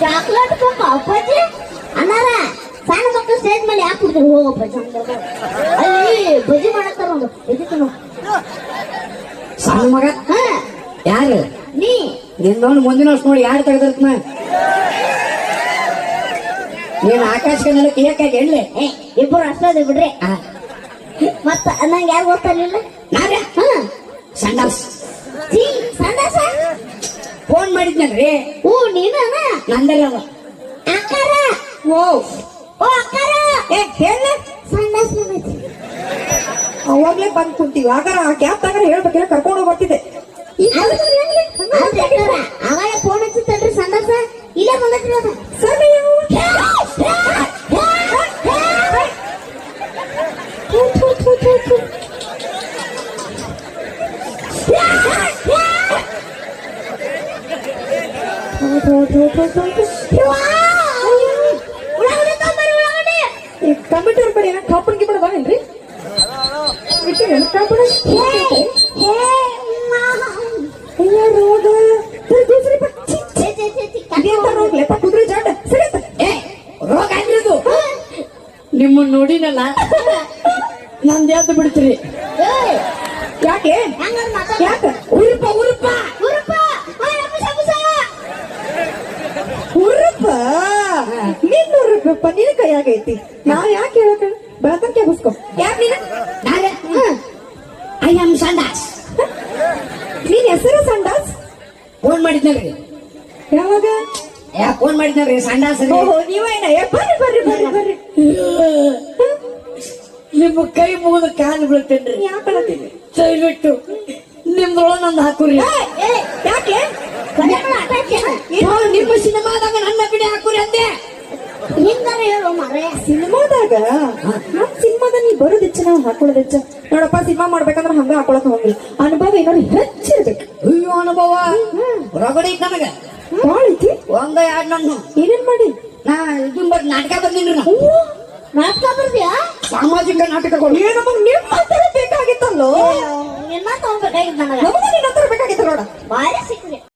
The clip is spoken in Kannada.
ಚಾಕ್ಲೇಟ್ ಬೇಕು ಅಪ್ಪಾಜಿ ಅನ್ನಾರ ಸಣ್ಣ ಮಕ್ಕಳು ಸ್ಟೇಜ್ ಮೇಲೆ ಯಾಕೆ ಕುಡ್ತೀವಿ ಹೋಗಪ್ಪ ಅಲ್ಲಿ ಬಜ್ಜಿ ಮಾಡತ್ತಾರ ಒಂದು ಇದಕ್ಕೆ ಸಣ್ಣ ಮಗ ಯಾರು ನೀ ನಿನ್ನೊಂದು ಮುಂದಿನ ವರ್ಷ ನೋಡಿ ಯಾರು ತೆಗೆದಿರ್ತನ ನೀನು ಆಕಾಶಕ್ಕೆ ನೆಲಕ್ಕೆ ಏಕಾಗಿ ಎಣ್ಣೆ ಇಬ್ಬರು ಅಷ್ಟೇ ಬಿಡ್ರಿ ಮತ್ತ ನಂಗೆ ಯಾರು ಗೊತ್ತಾಗಲಿಲ್ಲ ನಾವ್ಯಾ ಸಂಡಾಸ್ ಸಂದಾಸ ಫೋನ್ ಮಾಡಿದ್ನಲ್ರಿ ನೀನ ನಂದಲ್ಲ ಅವ ಅಕ್ಕಾರ ಓ ಓ ಅಕ್ಕಾರ ಹೇಳ ಸಂದಾಸ ಅವಾಗ್ಲೇ ಬಂದ್ ಕುಂತೀವಿ ಆಗ ಆ ಕ್ಯಾಬ್ ತಗಾರ ಹೇಳ್ಬೇಕಿಲ್ಲ ಕರ್ಕೊಂಡು ಬರ್ತಿದ್ದೆ ಅವಾಗ ಫೋನ್ ಹಚ್ಚುತ್ತಲ್ರಿ ಸಂದಾಸ ಇಲ್ಲೇ ಬಂದತ್ರಿ ಅದ ಕಂಪ್ಯೂಟರ್ ಬರೀ ಏನ ಕಾಪನ್ ಗಿಪಣ ಬಾನೇನ್ರಿ ನಿಮ್ಮನ್ನ ನೋಡಿನಲ್ಲ ನಂದು ಎದ್ದು ಬಿಡ್ತೀರಿ ಯಾಕೆ ಯಾಕೆ ಉರುಪ ಉರುಪ ಉರುಪ ನಿನ್ನ ಉರುಪಪ್ಪ ನಿನ್ನ ಕೈಯಾಗೈತಿ ನಾವ್ ಯಾಕೆ ಹೇಳಕ ಬೆಳತನ್ ಕೆಬಸ್ಕೊ ಯಾಕೆ ನೀನ ನಾಳೆ ಐ ಆಮ್ ಸಂಡಾಸ್ ನೀನ್ ಹೆಸರು ಸಂಡಾಸ್ ಫೋನ್ ಮಾಡಿದ್ನಲ್ರಿ ಯಾವಾಗ ಫೋನ್ ಮಾಡಿದ್ನಲ್ರಿ ಸಂಡಾಸ್ ಓಹೋ ನೀವೇನ ಬರ್ರಿ ಬರ್ರಿ ಬರ್ರಿ ಬರ್ರಿ ನಿಮ್ಮ ಕೈ ಮುಗಿದ ಕಾಲು ಬೀಳ್ತೇನ್ರಿ ಯಾಕಲತ್ತೀನಿ ದಯವಿಟ್ಟು ನಿಮ್ದೊಳ ನಂದು ಹಾಕುರಿ ಯಾಕೆ ನಿಮ್ಮ ಸಿನಿಮಾದಾಗ ನನ್ನ ಬಿಡಿ ಹಾಕುರಿ ಅಂದೆ ಹೇಳು ಮಾರೇ ಸಿನಿಮಾದಾಗ ನಮ್ ಸಿನಿಮಾದ ನೀ ಬರೋದೆಚ್ಚ ನಾವು ಹಾಕೊಳ್ಳೋದೆಚ್ಚ ನೋಡಪ್ಪ ಸಿನಿಮಾ ಮಾಡ್ಬೇಕಂದ್ರೆ ಹಂಗ ಹಾಕೊಳಕ್ ಹೋಗಿಲ್ಲ ಅನುಭವ ಏನಾದ್ರು ಹೆಚ್ಚಿರ್ಬೇಕು ಅಯ್ಯೋ ಅನುಭವ ಹೊರಗಡೆ ಐತಿ ನನಗ ಬಾಳ ಐತಿ ಒಂದ ಎರಡು ನನ್ನ ಏನೇನ್ ಮಾಡಿ ನಾ ಇದು ನಾಟಕ ಬಂದಿನ್ರಿ ನಾ ನಾಟಕ ಬರ್ದ್ಯಾ ಸಾಮಾಜಿಕ ನಾಟಕಗಳು ಏನಮ್ಮ ನಿಮ್ಮ ಬೇಕಾಗಿತ್ತಲ್ಲೋ ನಿನ್ನ ತಗೋಬೇಕಾಗಿತ್ತು ನನಗ ನಮಗೂ